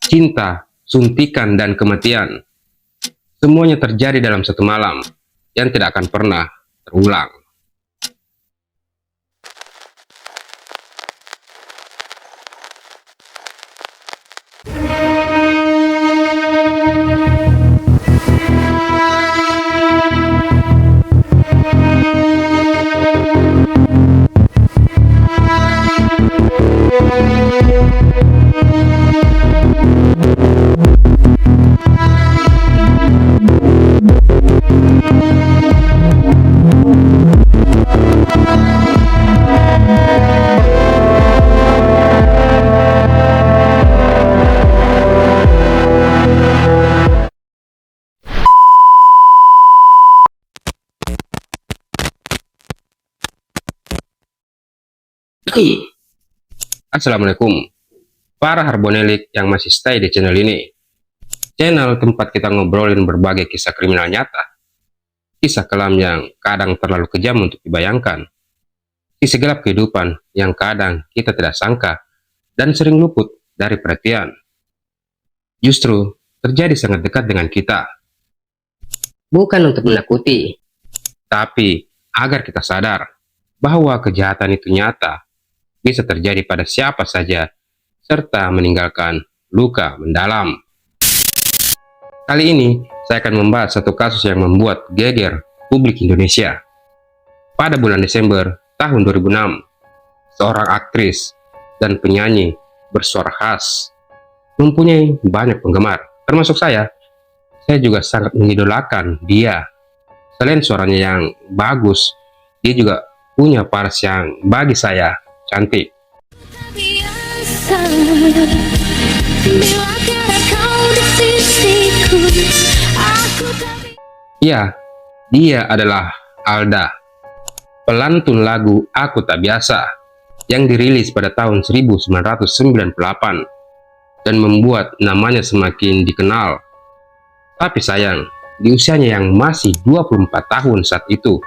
cinta, suntikan, dan kematian. Semuanya terjadi dalam satu malam yang tidak akan pernah terulang. Assalamualaikum para harbonelik yang masih stay di channel ini. Channel tempat kita ngobrolin berbagai kisah kriminal nyata, kisah kelam yang kadang terlalu kejam untuk dibayangkan, kisah gelap kehidupan yang kadang kita tidak sangka dan sering luput dari perhatian. Justru terjadi sangat dekat dengan kita. Bukan untuk menakuti, Tapi agar kita sadar bahwa kejahatan itu nyata, bisa terjadi pada siapa saja, serta meninggalkan luka mendalam. Kali ini, saya akan membahas satu kasus yang membuat geger publik Indonesia. Pada bulan Desember tahun 2006, seorang aktris dan penyanyi bersuara khas, mempunyai banyak penggemar, termasuk saya. Saya juga sangat mengidolakan dia. Selain suaranya yang bagus, dia juga punya paras yang bagi saya cantik. Biasa bila tiada kau di sisiku, aku tak Ya, dia adalah Alda, pelantun lagu Aku Tak Biasa yang dirilis pada tahun 1998 dan membuat namanya semakin dikenal. Tapi sayang, di usianya yang masih 24 tahun saat itu,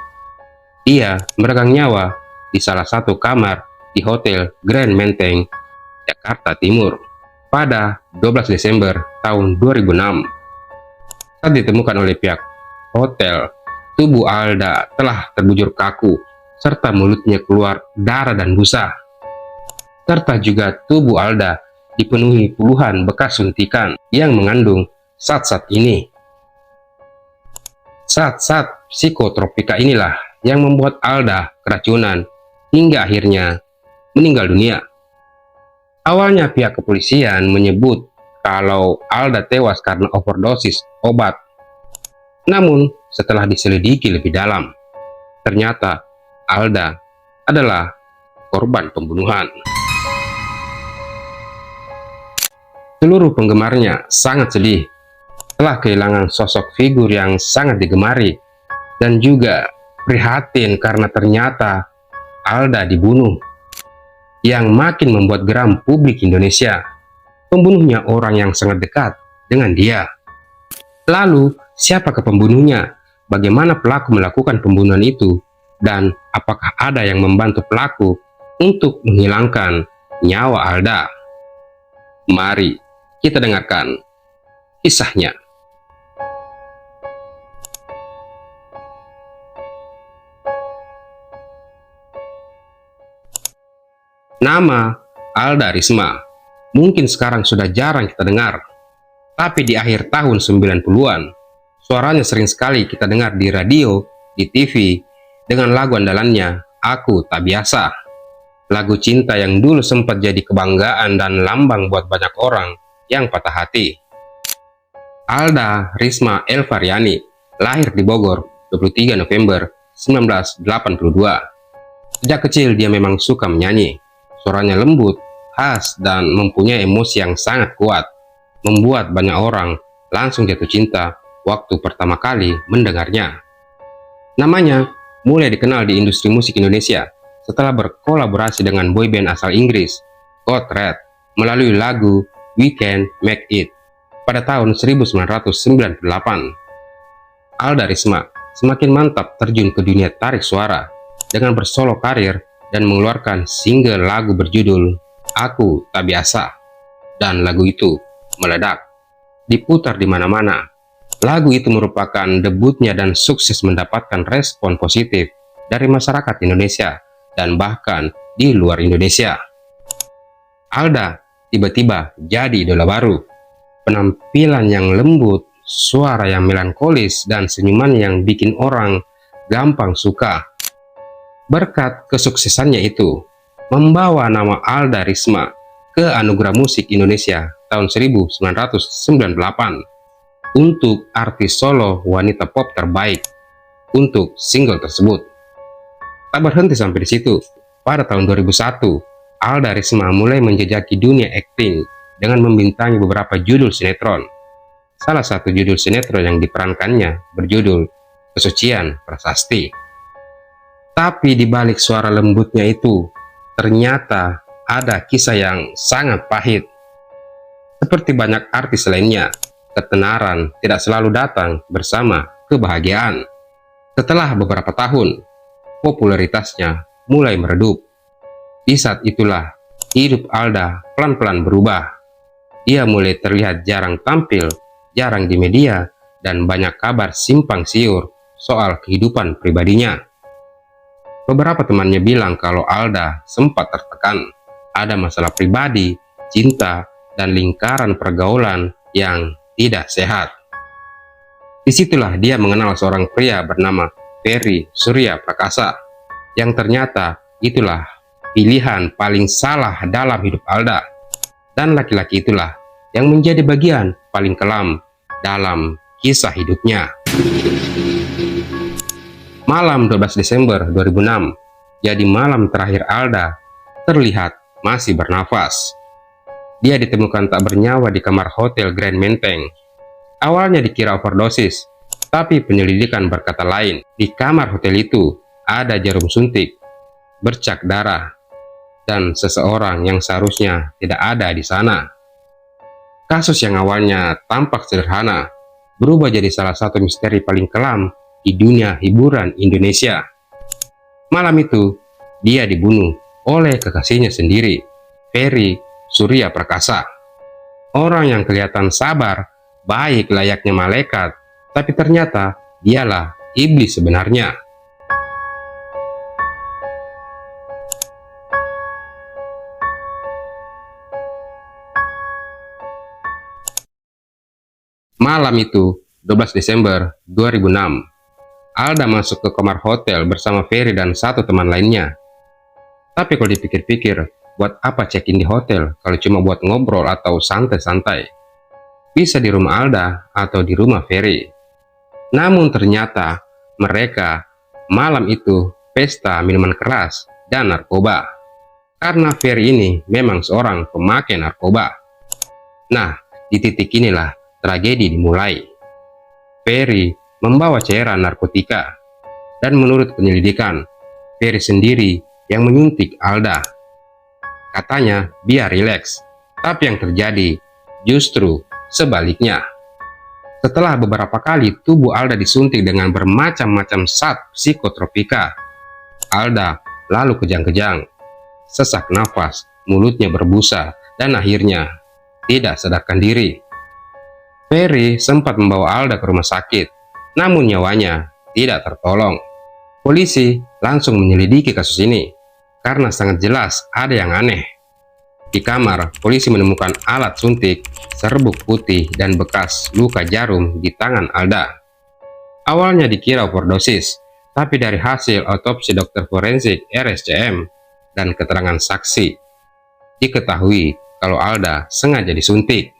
ia meregang nyawa di salah satu kamar di Hotel Grand Menteng, Jakarta Timur pada 12 Desember tahun 2006. Saat ditemukan oleh pihak hotel, tubuh Alda telah terbujur kaku serta mulutnya keluar darah dan busa. Serta juga tubuh Alda dipenuhi puluhan bekas suntikan yang mengandung zat-zat ini. Zat-zat psikotropika inilah yang membuat Alda keracunan hingga akhirnya meninggal dunia. Awalnya pihak kepolisian menyebut kalau Alda tewas karena overdosis obat. Namun setelah diselidiki lebih dalam, ternyata Alda adalah korban pembunuhan. Seluruh penggemarnya sangat sedih telah kehilangan sosok figur yang sangat digemari, dan juga prihatin karena ternyata Alda dibunuh. Yang makin membuat geram publik Indonesia, pembunuhnya orang yang sangat dekat dengan dia. Lalu, siapakah pembunuhnya? Bagaimana pelaku melakukan pembunuhan itu? Dan apakah ada yang membantu pelaku untuk menghilangkan nyawa Alda? Mari kita dengarkan kisahnya. Nama Alda Risma mungkin sekarang sudah jarang kita dengar, tapi di akhir tahun 90-an, suaranya sering sekali kita dengar di radio, di TV, dengan lagu andalannya Aku Tak Biasa. Lagu cinta yang dulu sempat jadi kebanggaan dan lambang buat banyak orang yang patah hati. Alda Risma Elvariani lahir di Bogor 23 November 1982. Sejak kecil dia memang suka menyanyi. Suaranya lembut, khas, dan mempunyai emosi yang sangat kuat, membuat banyak orang langsung jatuh cinta waktu pertama kali mendengarnya. Namanya mulai dikenal di industri musik Indonesia setelah berkolaborasi dengan boyband asal Inggris, Code Red, melalui lagu We Can Make It pada tahun 1998. Alda Risma semakin mantap terjun ke dunia tarik suara dengan bersolo karir dan mengeluarkan single lagu berjudul Aku Tak Biasa. Dan lagu itu meledak, diputar di mana-mana. Lagu itu merupakan debutnya dan sukses mendapatkan respon positif dari masyarakat Indonesia dan bahkan di luar Indonesia. Alda tiba-tiba jadi idola baru. Penampilan yang lembut, suara yang melankolis, dan senyuman yang bikin orang gampang suka. Berkat kesuksesannya itu, membawa nama Alda Risma ke Anugerah Musik Indonesia tahun 1998 untuk artis solo wanita pop terbaik untuk single tersebut. Tak berhenti sampai di situ. Pada tahun 2001, Alda Risma mulai menjejaki dunia akting dengan membintangi beberapa judul sinetron. Salah satu judul sinetron yang diperankannya berjudul Kesucian Prasasti. Tapi di balik suara lembutnya itu, ternyata ada kisah yang sangat pahit. Seperti banyak artis lainnya, ketenaran tidak selalu datang bersama kebahagiaan. Setelah beberapa tahun, popularitasnya mulai meredup. Di saat itulah, hidup Alda pelan-pelan berubah. Ia mulai terlihat jarang tampil, jarang di media, dan banyak kabar simpang siur soal kehidupan pribadinya. Beberapa temannya bilang kalau Alda sempat tertekan, ada masalah pribadi, cinta, dan lingkaran pergaulan yang tidak sehat. Disitulah dia mengenal seorang pria bernama Ferry Surya Prakasa, yang ternyata itulah pilihan paling salah dalam hidup Alda. Dan laki-laki itulah yang menjadi bagian paling kelam dalam kisah hidupnya. Malam 12 Desember 2006 jadi malam terakhir Alda terlihat masih bernafas. Dia ditemukan tak bernyawa di kamar hotel Grand Menteng. Awalnya dikira overdosis, tapi penyelidikan berkata lain. Di kamar hotel itu ada jarum suntik, bercak darah, dan seseorang yang seharusnya tidak ada di sana. Kasus yang awalnya tampak sederhana berubah jadi salah satu misteri paling kelam di dunia hiburan Indonesia. Malam itu, dia dibunuh oleh kekasihnya sendiri, Ferry Surya Prakasa. Orang yang kelihatan sabar, baik layaknya malaikat, tapi ternyata dialah iblis sebenarnya. Malam itu, 12 Desember 2006, Alda masuk ke kamar hotel bersama Ferry dan satu teman lainnya. Tapi kalau dipikir-pikir, buat apa check-in di hotel kalau cuma buat ngobrol atau santai-santai? Bisa di rumah Alda atau di rumah Ferry. Namun ternyata mereka malam itu pesta minuman keras dan narkoba. Karena Ferry ini memang seorang pemakai narkoba. Nah, di titik inilah tragedi dimulai. Ferry membawa cairan narkotika, dan menurut penyelidikan, Ferry sendiri yang menyuntik Alda. Katanya biar rileks, tapi yang terjadi justru sebaliknya. Setelah beberapa kali tubuh Alda disuntik dengan bermacam-macam zat psikotropika, Alda lalu kejang-kejang, sesak nafas, mulutnya berbusa, dan akhirnya tidak sadarkan diri. Ferry sempat membawa Alda ke rumah sakit, namun nyawanya tidak tertolong. Polisi langsung menyelidiki kasus ini, karena sangat jelas ada yang aneh. Di kamar, polisi menemukan alat suntik, serbuk putih, dan bekas luka jarum di tangan Alda. Awalnya dikira overdosis, tapi dari hasil otopsi dokter forensik RSCM dan keterangan saksi, diketahui kalau Alda sengaja disuntik.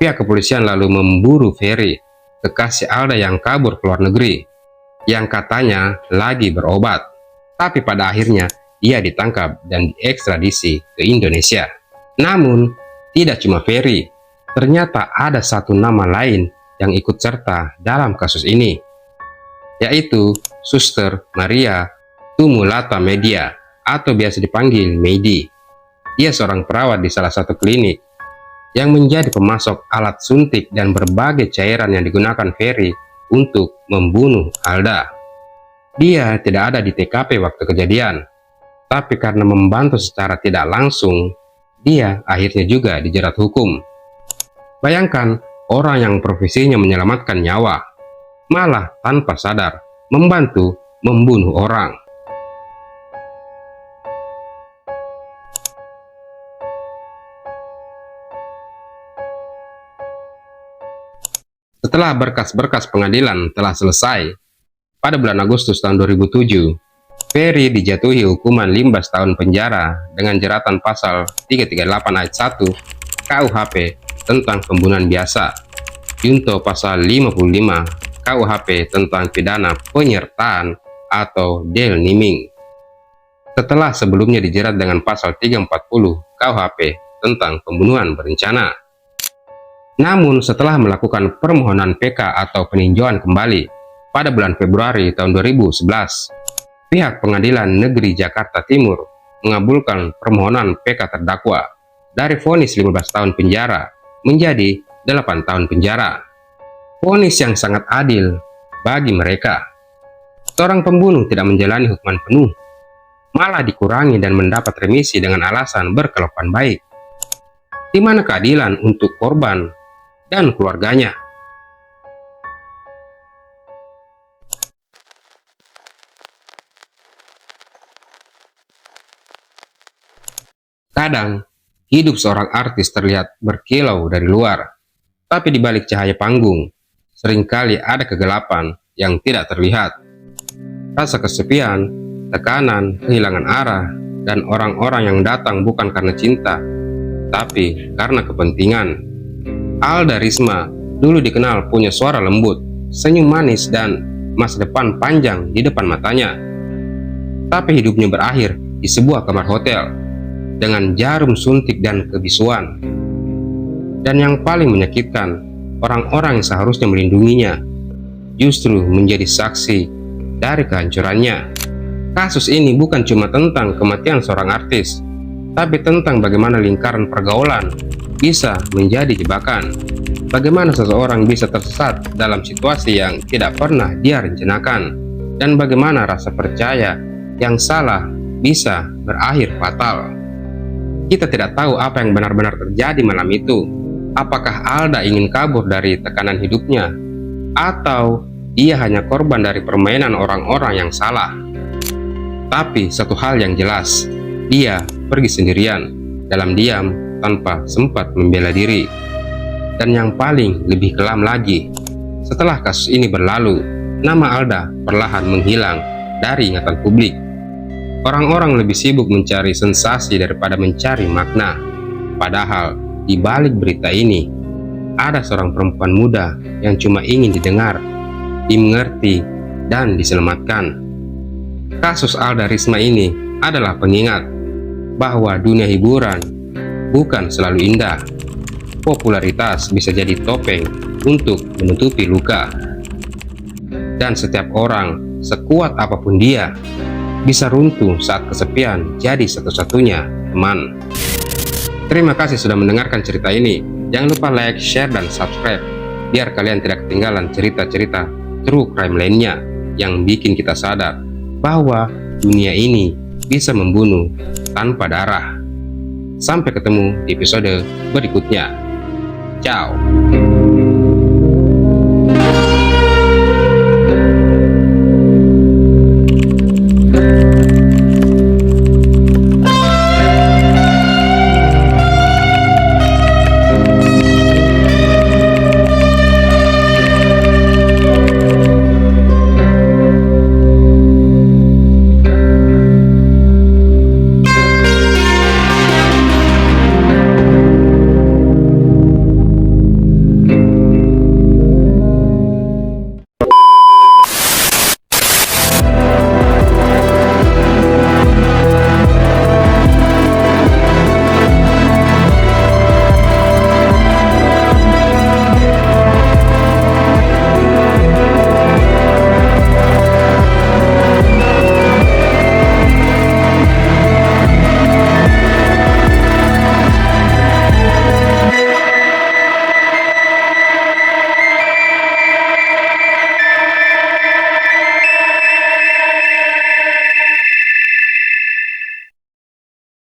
Pihak kepolisian lalu memburu Ferry, kekasih Alda yang kabur ke luar negeri, yang katanya lagi berobat. Tapi pada akhirnya ia ditangkap dan diekstradisi ke Indonesia. Namun, tidak cuma Ferry, ternyata ada satu nama lain yang ikut serta dalam kasus ini, yaitu Suster Maria Tumulata Media, atau biasa dipanggil Medi. Dia seorang perawat di salah satu klinik yang menjadi pemasok alat suntik dan berbagai cairan yang digunakan Ferry untuk membunuh Alda. Dia tidak ada di TKP waktu kejadian, tapi karena membantu secara tidak langsung, dia akhirnya juga dijerat hukum. Bayangkan orang yang profesinya menyelamatkan nyawa, malah tanpa sadar membantu membunuh orang. Setelah berkas-berkas pengadilan telah selesai, pada bulan Agustus tahun 2007, Ferry dijatuhi hukuman 15 tahun penjara dengan jeratan pasal 338 ayat 1 KUHP tentang pembunuhan biasa, junto pasal 55 KUHP tentang pidana penyertaan atau deliniming. Setelah sebelumnya dijerat dengan pasal 340 KUHP tentang pembunuhan berencana. Namun setelah melakukan permohonan PK atau peninjauan kembali pada bulan Februari tahun 2011, pihak Pengadilan Negeri Jakarta Timur mengabulkan permohonan PK terdakwa dari vonis 15 tahun penjara menjadi 8 tahun penjara. Vonis yang sangat adil bagi mereka. Seorang pembunuh tidak menjalani hukuman penuh, malah dikurangi dan mendapat remisi dengan alasan berkelakuan baik. Di mana keadilan untuk korban dan keluarganya? Kadang, hidup seorang artis terlihat berkilau dari luar, tapi di balik cahaya panggung, seringkali ada kegelapan yang tidak terlihat. Rasa kesepian, tekanan, kehilangan arah, dan orang-orang yang datang bukan karena cinta, tapi karena kepentingan. Alda Risma dulu dikenal punya suara lembut, senyum manis, dan masa depan panjang di depan matanya. Tapi hidupnya berakhir di sebuah kamar hotel dengan jarum suntik dan kebisuan. Dan yang paling menyakitkan, orang-orang yang seharusnya melindunginya justru menjadi saksi dari kehancurannya. Kasus ini bukan cuma tentang kematian seorang artis, tapi tentang bagaimana lingkaran pergaulan bisa menjadi jebakan. Bagaimana seseorang bisa tersesat dalam situasi yang tidak pernah dia rencanakan, dan bagaimana rasa percaya yang salah bisa berakhir fatal. Kita tidak tahu apa yang benar-benar terjadi malam itu. Apakah Alda ingin kabur dari tekanan hidupnya, atau dia hanya korban dari permainan orang-orang yang salah? Tapi satu hal yang jelas, dia pergi sendirian, dalam diam, tanpa sempat membela diri. Dan yang paling lebih kelam lagi, setelah kasus ini berlalu, nama Alda perlahan menghilang dari ingatan publik. Orang-orang lebih sibuk mencari sensasi daripada mencari makna. Padahal di balik berita ini, ada seorang perempuan muda yang cuma ingin didengar, dimengerti, dan diselamatkan. Kasus Alda Risma ini adalah pengingat bahwa dunia hiburan bukan selalu indah. Popularitas bisa jadi topeng untuk menutupi luka. Dan setiap orang, sekuat apapun dia, bisa runtuh saat kesepian jadi satu-satunya teman. Terima kasih sudah mendengarkan cerita ini. Jangan lupa like, share, dan subscribe, biar kalian tidak ketinggalan cerita-cerita true crime lainnya yang bikin kita sadar bahwa dunia ini bisa membunuh tanpa darah. Sampai ketemu di episode berikutnya. Ciao.